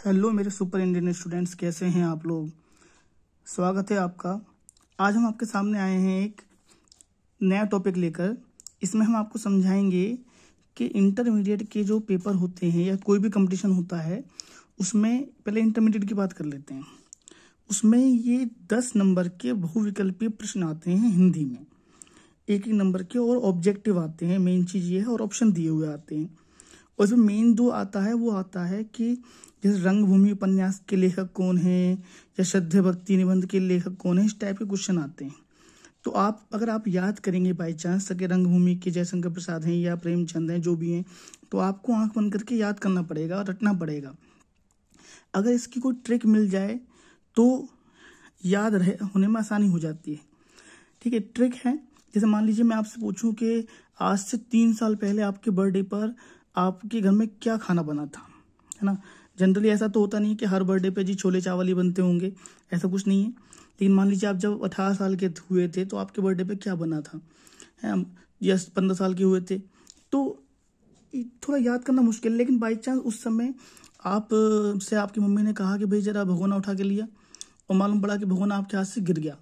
Hello मेरे super Indian students, कैसे हैं आप लोग। स्वागत है आपका। आज हम आपके सामने आए हैं एक नया टॉपिक लेकर। इसमें हम आपको समझाएंगे कि इंटरमीडिएट के जो पेपर होते हैं या कोई भी कंपटीशन होता है उसमें पहले इंटरमीडिएट की बात कर लेते हैं। उसमें ये 10 नंबर के बहुविकल्पीय प्रश्न आते हैं हिंदी में, एक नंबर के, और ऑब्जेक्टिव आते हैं। मेन चीज़ ये है, और ऑप्शन दिए हुए आते हैं। और इसमें मेन दो आता है, वो आता है कि जैसे रंगभूमि उपन्यास के लेखक कौन है या श्रद्धेय भक्ति निबंध के लेखक कौन है, इस टाइप के क्वेश्चन आते हैं। तो अगर आप याद करेंगे बाई चांस कि रंगभूमि के जयशंकर प्रसाद हैं या प्रेमचंद हैं, जो भी हैं, तो आपको आंख बंद करके याद करना पड़ेगा और रटना पड़ेगा। अगर इसकी कोई ट्रिक मिल जाए तो याद रहे होने में आसानी हो जाती है। ठीक है, ट्रिक है। जैसे मान लीजिए मैं आपसे पूछूं कि आज से 3 साल पहले आपके बर्थडे पर आपके घर में क्या खाना बना था, है ना। जनरली ऐसा तो होता नहीं कि हर बर्थडे पे जी छोले चावल ही बनते होंगे, ऐसा कुछ नहीं है। लेकिन मान लीजिए आप जब 18 साल के हुए थे तो आपके बर्थडे पे क्या बना था, है, या 15 साल के हुए थे, तो थोड़ा याद करना मुश्किल। लेकिन बाई चांस उस समय आप से आपकी मम्मी ने कहा कि भाई जरा भगोना उठा के लिया, और मालूम पड़ा कि भगोना आपके हाथ से गिर गया,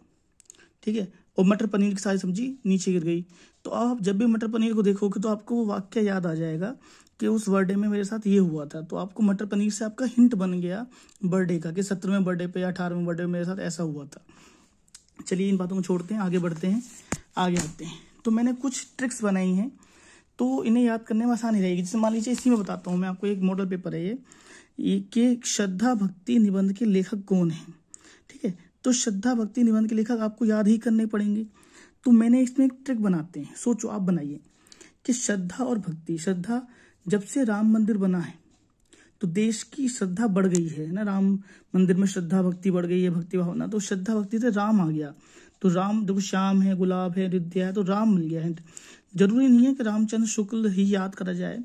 ठीक है, और मटर पनीर की सारी सब्जी नीचे गिर गई। तो आप जब भी मटर पनीर को देखोगे तो आपको वो वाक्य याद आ जाएगा कि उस बर्थडे में मेरे साथ ये हुआ था। तो आपको मटर पनीर से आपका हिंट बन गया बर्थडे का कि 17वें बर्थडे पे या 18वें बर्थडे में मेरे साथ ऐसा हुआ था। चलिए इन बातों को छोड़ते हैं, आगे बढ़ते हैं, आगे आते हैं। तो मैंने कुछ ट्रिक्स बनाई हैं तो इन्हें याद करने में आसानी रहेगी। जैसे मान लीजिए इसी में बताता हूँ मैं आपको, एक मॉडल पेपर है ये कि श्रद्धा भक्ति निबंध के लेखक कौन है। ठीक है, तो श्रद्धा भक्ति निबंध के लेखक आपको याद ही करने पड़ेंगे। तो मैंने इसमें एक ट्रिक बनाते हैं, सोचो आप बनाइए कि श्रद्धा और भक्ति। श्रद्धा, जब से राम मंदिर बना है तो देश की श्रद्धा बढ़ गई है ना, राम मंदिर में श्रद्धा भक्ति बढ़ गई है, भक्ति भावना। तो श्रद्धा भक्ति से राम आ गया, तो राम देखो, श्याम है, गुलाब है, रिद्या है, तो राम मिल गया हिंट। जरूरी नहीं है कि रामचंद्र शुक्ल ही याद करा जाए।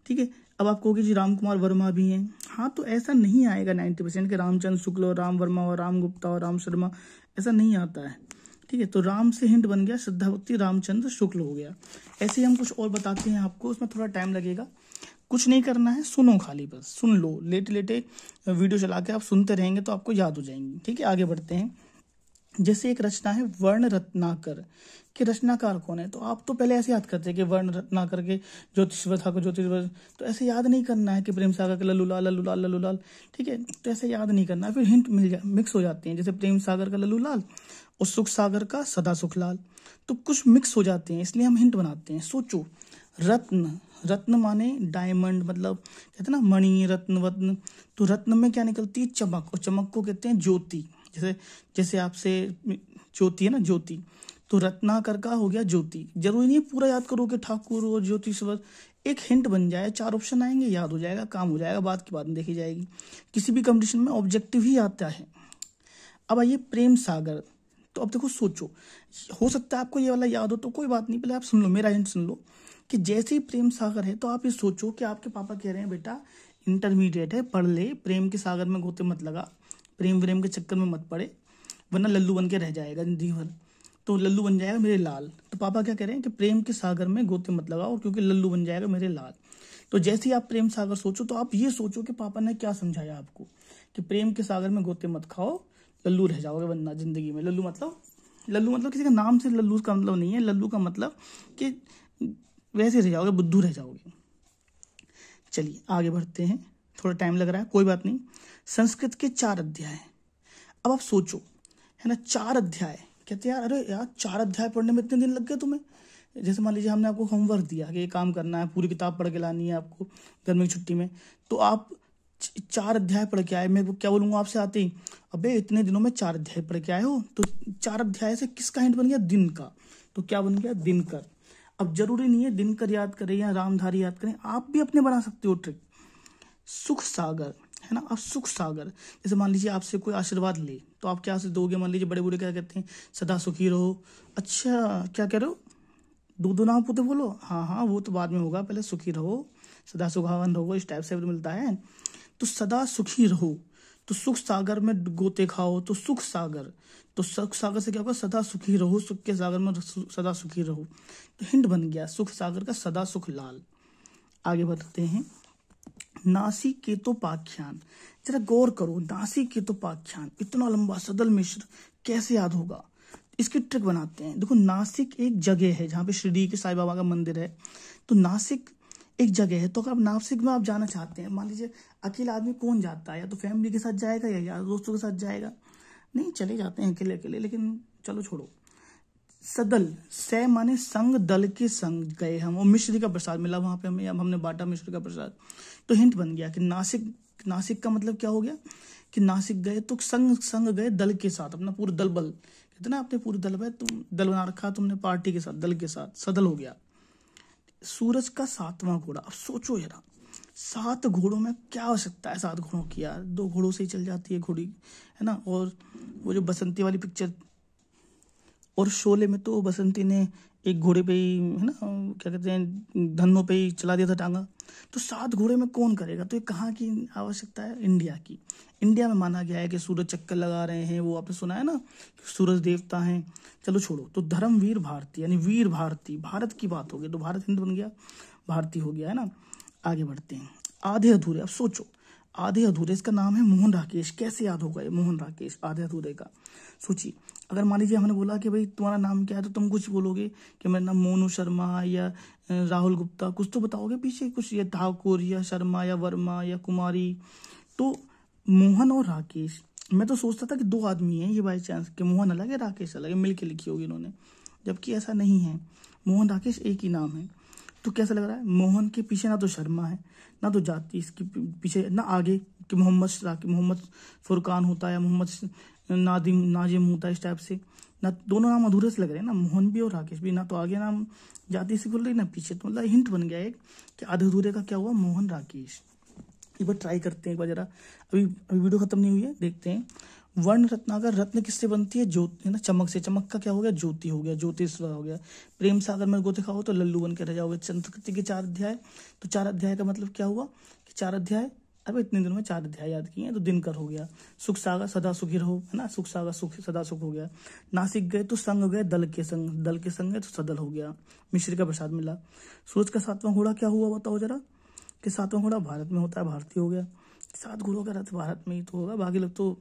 ठीक है, अब आप कहोगे जी राम कुमार वर्मा भी हैं, हाँ, तो ऐसा नहीं आएगा 90% कि रामचंद्र शुक्ल और राम वर्मा और राम गुप्ता और राम शर्मा, ऐसा नहीं आता है। ठीक है, तो राम से हिंट बन गया, श्रद्धा भक्ति रामचंद्र शुक्ल हो गया। ऐसे ही हम कुछ और बताते हैं आपको, उसमें थोड़ा टाइम लगेगा। कुछ नहीं करना है, सुनो, खाली बस सुन लो, लेटे लेटे वीडियो चला के आप सुनते रहेंगे तो आपको याद हो जाएंगी। ठीक है, आगे बढ़ते हैं। जैसे एक रचना है वर्ण रत्नाकर, कि रचनाकार कौन है, तो आप तो पहले ऐसे याद करते हैं कि वर्ण रत्नाकर के ज्योतिषवर ठाकुर ज्योतिषवर, तो ऐसे याद नहीं करना है कि प्रेम सागर का लल्लूलाल लल्लूलाल लल्लूलाल। ठीक है, तो ऐसे याद नहीं करना है, फिर हिंट मिक्स हो जाते हैं। जैसे प्रेम सागर का लल्लूलाल और सुख सागर का सदा सुखलाल, तो कुछ मिक्स हो जाते हैं, इसलिए हम हिंट बनाते हैं। सोचो, रत्न, रत्न माने डायमंड, मतलब कहते हैं ना मणि, रत्न, वत्न। तो रत्न में क्या निकलती है, चमक, और चमक को कहते हैं ज्योति। जैसे आपसे ज्योति है ना, ज्योति, तो रत्नाकर का हो गया ज्योति। जरूरी नहीं पूरा याद करो कि ठाकुर और ज्योतिषवर, एक हिंट बन जाए, 4 ऑप्शन आएंगे, याद हो जाएगा, काम हो जाएगा, बात की बात देखी जाएगी। किसी भी कंपटीशन में ऑब्जेक्टिव ही आता है। अब आइए प्रेम सागर। तो अब देखो, सोचो, हो सकता है आपको ये वाला याद हो, तो कोई बात नहीं, पहले आप सुन लो, मेरा हिंट सुन लो कि जैसे ही प्रेम सागर है तो आप ये सोचो कि आपके पापा कह रहे हैं बेटा इंटरमीडिएट है, पढ़ ले, प्रेम के सागर में गोते मत लगा, प्रेम व्रेम के चक्कर में मत पड़े, वरना लल्लू बन के रह जाएगा जिंदगी भर, तो लल्लू बन जाएगा मेरे लाल। तो पापा क्या कह रहे हैं कि प्रेम के सागर में गोते मत लगाओ, क्योंकि लल्लू बन जाएगा मेरे लाल। तो जैसे ही आप प्रेम सागर सोचो तो आप ये सोचो कि पापा ने क्या समझाया आपको कि प्रेम के सागर में गोते मत खाओ, लल्लू रह जाओगे वरना जिंदगी में। लल्लू मतलब किसी का नाम से लल्लू का मतलब नहीं है, लल्लू का मतलब कि वैसे रह जाओगे, बुद्धू रह जाओगे। चलिए आगे बढ़ते हैं, थोड़ा टाइम लग रहा है, कोई बात नहीं। संस्कृत के 4 अध्याय। अब आप सोचो, है ना, 4 अध्याय, कहते हैं यार, अरे यार 4 अध्याय पढ़ने में इतने दिन लग गए तुम्हें। जैसे मान लीजिए हमने आपको होमवर्क दिया कि ये काम करना है, पूरी किताब पढ़ के लानी है आपको गर्मी की छुट्टी में, तो आप 4 अध्याय पढ़ के आए। मैं क्या बोलूँगा आपसे आते ही, अबे इतने दिनों में 4 अध्याय पढ़ के आए हो। तो 4 अध्याय से किसका हिंट बन गया, दिन का। तो क्या बन गया, दिनकर। अब जरूरी नहीं है दिनकर याद करें या रामधारी याद करें, आप भी अपने बना सकते हो ट्रिक। सुख सागर, है ना, अब सुख सागर, जैसे मान लीजिए आपसे कोई आशीर्वाद ले तो आप क्या से दोगे, मान लीजिए बड़े बूढ़े क्या कहते हैं, सदा सुखी रहो। अच्छा, क्या कह रहे हो, दूधो ना पुते बोलो, हाँ हाँ वो तो बाद में होगा, पहले सुखी रहो, सदा सुखावन रहो, इस टाइप से मिलता है। तो सदा सुखी रहो, तो सुख सागर में गोते खाओ, तो सुख सागर, तो सुख सागर से क्या होगा, सदा सुखी रहो, सुख के सागर में सदा सुखी रहो। तो हिंट बन गया सुख सागर का सदा सुख लाल। आगे बढ़ते हैं। नासिकेतोपाख्यान, जरा गौर करो, नासिकेतोपाख्यान इतना लंबा, सदल मिश्र कैसे याद होगा? इसकी ट्रिक बनाते हैं। देखो, नासिक एक जगह है जहाँ पे शिरडी के साईं बाबा का मंदिर है, तो नासिक एक जगह है। तो अगर आप नासिक में आप जाना चाहते हैं, मान लीजिए अकेला आदमी कौन जाता है, या तो फैमिली के साथ जाएगा या यार दोस्तों के साथ जाएगा, नहीं चले जाते हैं अकेले अकेले, लेकिन चलो छोड़ो। सदल, से माने संग, दल के संग गए हम, और मिश्री का प्रसाद मिला वहां पे हमें, अब हमने बांटा मिश्री का प्रसाद। तो हिंट बन गया कि नासिक का मतलब क्या हो गया कि नासिक गए तो संग गए दल के साथ, अपना पूरा दल बल, कहते ना आपने पूरे दल, तुम दल बना रखा तुमने पार्टी के साथ, दल के साथ, सदल हो गया। सूरज का 7वां घोड़ा, अब सोचो जरा, 7 घोड़ों में क्या हो सकता है? 7 घोड़ों की यार 2 घोड़ों से ही चल जाती है घोड़ी, है ना। और वो जो बसंती वाली पिक्चर, और शोले में तो बसंती ने एक घोड़े पे ही, है ना, क्या कहते हैं, धन्नों पे ही चला दिया था टांगा। तो 7 घोड़े में कौन करेगा? तो ये कहाँ की आवश्यकता है? इंडिया की। इंडिया में माना गया है कि सूरज चक्कर लगा रहे हैं, वो आपने सुना है ना, सूरज देवता हैं। चलो छोड़ो। तो धर्मवीर भारती यानी वीर भारती, भारत की बात हो गई, तो भारत हिंद बन गया, भारती हो गया, है ना। आगे बढ़ते हैं। आधे अधूरे, अब सोचो, आधे अधूरे, इसका नाम है मोहन राकेश। कैसे याद होगा ये मोहन राकेश आधे अधूरे का? सोचिए, अगर मान लीजिए हमने बोला कि भाई तुम्हारा नाम क्या है, तो तुम कुछ बोलोगे कि मेरा नाम मोनू शर्मा या राहुल गुप्ता, कुछ तो बताओगे पीछे कुछ, या ठाकुर या शर्मा या वर्मा या कुमारी। तो मोहन और राकेश, मैं तो सोचता था कि 2 आदमी हैं ये बाई चांस, कि मोहन अलग है राकेश अलग है, मिल के लिखी होगी इन्होंने, जबकि ऐसा नहीं है। मोहन राकेश एक ही नाम है। तो कैसा लग रहा है? मोहन के पीछे ना तो शर्मा है, ना तो जाति, इसके पीछे ना आगे कि मोहम्मद फुरकान होता है, मोहम्मद नाजिम होता है, इस टाइप से ना। दोनों नाम अधूरे से लग रहे हैं ना, मोहन भी और राकेश भी, ना तो आगे नाम जाति से खुल रही ना पीछे। तो मतलब हिंट बन गया एक कि आधे अधूरे का क्या हुआ? मोहन राकेश। एक बार ट्राई करते हैं एक बार जरा, अभी वीडियो खत्म नहीं हुई है, देखते हैं। वर्ण रत्नाकर, रत्न किससे बनती है? ज्योति, है ना, चमक से। चमक का क्या हो गया? ज्योति हो गया, ज्योतिष हो गया। प्रेम सागर में गोते खाओ तो लल्लू बन के रह जाओगे। संस्कृति के 4 अध्याय, तो 4 अध्याय का मतलब क्या हुआ कि 4 अध्याय, अब इतने दिनों में 4 अध्याय याद किए हैं, तो दिनकर हो गया। सुख सागर, सदा सुखी रहो, है ना, सुख सागर सुख, सदा सुख हो गया। नासिक गए तो संग गए दल के संग, दल के संग गए तो सदल हो गया, मिश्री का प्रसाद मिला। सूरज का 7वां घोड़ा क्या हुआ बताओ जरा, कि 7वां घोड़ा भारत में होता है, भारतीय हो गया। 7 घोड़ों का रथ भारत में ही तो होगा, बाकी लोग तो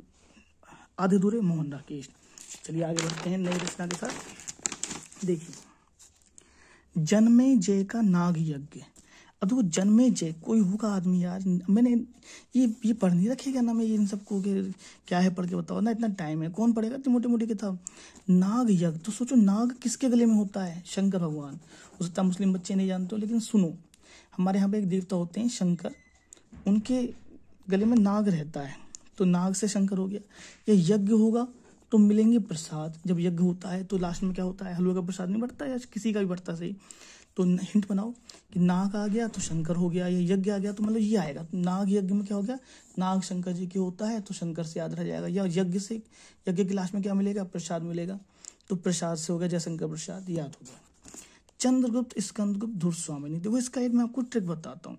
आधे दूरे मोहन राकेश। चलिए आगे बढ़ते हैं नई रचना के साथ। देखिए, जन्मे जय का नाग यज्ञ। अब देखो, जन्मे जय, कोई होगा आदमी यार, मैंने ये पढ़ नहीं रखेगा ना मैं इन सबको, क्या है पढ़ के बताओ ना, इतना टाइम है, कौन पढ़ेगा इतनी मोटी मोटी किताब। नाग यज्ञ, तो सोचो नाग किसके गले में होता है? शंकर भगवान। हो सकता है मुस्लिम बच्चे नहीं जानते हो, लेकिन सुनो, हमारे यहाँ पे एक देवता होते हैं शंकर, उनके गले में नाग रहता है, तो नाग से शंकर हो गया। ये यज्ञ होगा तो मिलेंगे प्रसाद। जब यज्ञ होता है तो लास्ट में क्या होता है? हलवे का प्रसाद नहीं बढ़ता, या किसी का भी बढ़ता सही। तो हिंट बनाओ कि नाग आ गया तो शंकर हो गया, या यज्ञ आ गया तो मतलब ये आएगा। तो नाग यज्ञ में क्या हो गया? नाग शंकर जी की होता है, तो शंकर से याद रह जाएगा। या यज्ञ के लास्ट में क्या मिलेगा? प्रसाद मिलेगा, तो प्रसाद से हो गया जयशंकर प्रसाद, याद हो गया। चंद्रगुप्त, स्कंदगुप्त, धुर्व स्वामिनी। देखो, इसका एक मैं आपको ट्रिक बताता हूँ।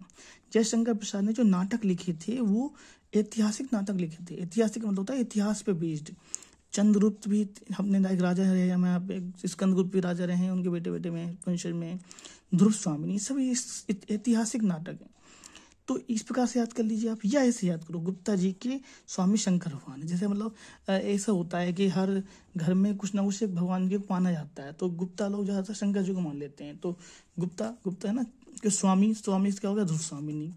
जयशंकर प्रसाद ने जो नाटक लिखे थे वो ऐतिहासिक नाटक लिखे थे। ऐतिहासिक मतलब होता है इतिहास पे बेस्ड। चंद्रगुप्त भी अपने एक राजा रहे हैं, यहाँ पे स्कंदगुप्त भी राजा रहे हैं, उनके बेटे बेटे में वंशज में। ध्रुव स्वामिनी, सभी ऐतिहासिक नाटक है। तो इस प्रकार से याद कर लीजिए आप, या ऐसे याद करो, गुप्ता जी के स्वामी शंकर भगवान है। जैसे मतलब ऐसा होता है कि हर घर में कुछ ना कुछ एक भगवान जी को माना जाता है, तो गुप्ता लोग ज़्यादातर शंकर जी को मान लेते हैं। तो गुप्ता है ना, कि स्वामी क्या हो गया? ध्रुव स्वामिनी।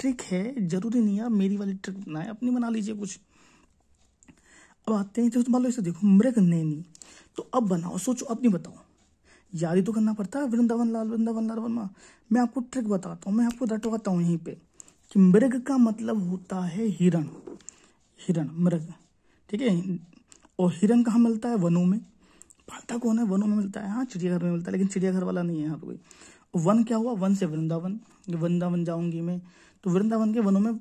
ट्रिक है, जरूरी नहीं है आप मेरी वाली ट्रिक बनाए, अपनी बना लीजिए कुछ। अब आते हैं, तो मान लो इसे देखो, मृग नैनी। तो अब बनाओ, सोचो, अपनी बताओ, याद ही तो करना पड़ता है। वृंदावन लाल वर्मा। मैं आपको ट्रिक बताता हूँ, मैं आपको रटवाता हूँ यहीं पे, कि मृग का मतलब होता है हिरण, मृग, ठीक है। और हिरण कहाँ मिलता है? वनों में। पालता कौन है? वनों में मिलता है। हाँ, चिड़ियाघर में मिलता है, लेकिन चिड़ियाघर वाला नहीं है यहाँ पे कोई। वन क्या हुआ? वन से वृंदावन जाऊंगी मैं, तो वृंदावन के वनों में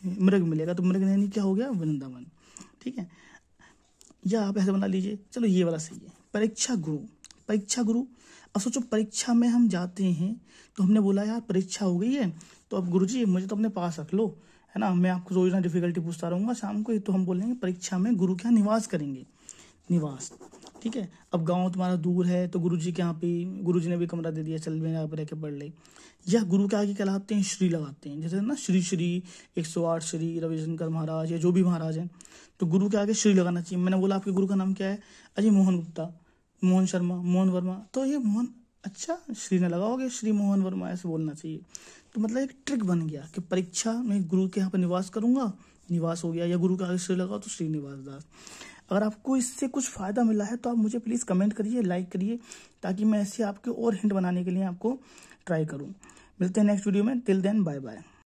मृग मिलेगा, तो मृग नैनी क्या हो गया? वृंदावन, ठीक है। या आप ऐसे बना लीजिए, चलो ये वाला सही है। परीक्षा गुरु। अब सोचो, परीक्षा में हम जाते हैं, तो हमने बोला यार परीक्षा हो गई है, तो अब गुरुजी मुझे तो अपने पास रख लो, है ना, मैं आपको रोज ना डिफिकल्टी पूछता रहूंगा शाम को। तो हम बोलेंगे परीक्षा में गुरु क्या निवास करेंगे, निवास। ठीक है। अब गांव तुम्हारा दूर है तो गुरुजी के यहाँ पे गुरुजी ने भी कमरा दे दिया, चल मेरे यहाँ पे रह के पढ़ ले। या गुरु के आगे क्या लगाते हैं, श्री लगाते हैं, जैसे ना श्री श्री 108 श्री रविशंकर महाराज या जो भी महाराज हैं, तो गुरु के आगे श्री लगाना चाहिए। मैंने बोला आपके गुरु का नाम क्या है, अजय मोहन गुप्ता, मोहन शर्मा, मोहन वर्मा, तो ये मोहन, अच्छा श्री न लगाओगे, श्री मोहन वर्मा ऐसे बोलना चाहिए। तो मतलब एक ट्रिक बन गया कि परीक्षा में गुरु के यहाँ पर निवास करूंगा, निवास हो गया, या गुरु के आगे श्री लगाओ तो श्रीनिवास दास। अगर आपको इससे कुछ फ़ायदा मिला है तो आप मुझे प्लीज़ कमेंट करिए, लाइक करिए, ताकि मैं ऐसे आपके और हिंट बनाने के लिए आपको ट्राई करूं। मिलते हैं नेक्स्ट वीडियो में, टिल देन बाय बाय।